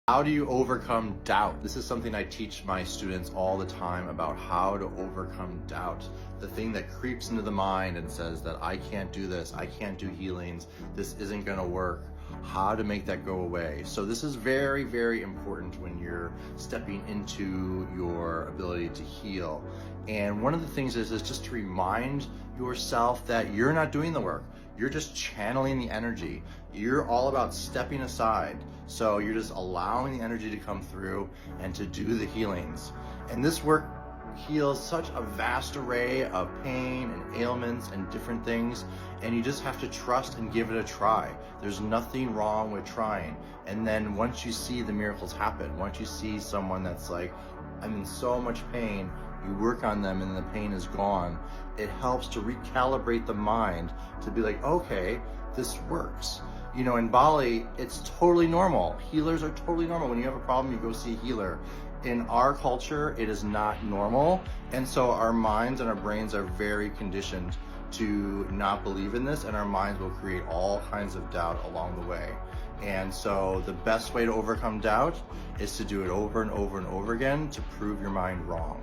How do you overcome doubt? This is something I teach my students all the time about how to overcome doubt. The thing that creeps into the mind and says that I can't do this, I can't do healings, this isn't gonna work. How to make that go away. So this is very, very important when you're stepping into your ability to heal. And one of the things is just to remind yourself that you're not doing the work. You're just channeling the energy. You're all about stepping aside. So you're just allowing the energy to come through and to do the healings. And this work heals such a vast array of pain and ailments and different things, and you just have to trust and give it a try. There's nothing wrong with trying. And then once you see the miracles happen, once you see someone that's like, I'm in so much pain, you work on them and the pain is gone, it helps to recalibrate the mind to be like, okay, this works. You know, in Bali, it's totally normal. Healers are totally normal. When you have a problem, you go see a healer. In our culture, it is not normal. And so our minds and our brains are very conditioned to not believe in this, and our minds will create all kinds of doubt along the way. And so the best way to overcome doubt is to do it over and over and over again to prove your mind wrong.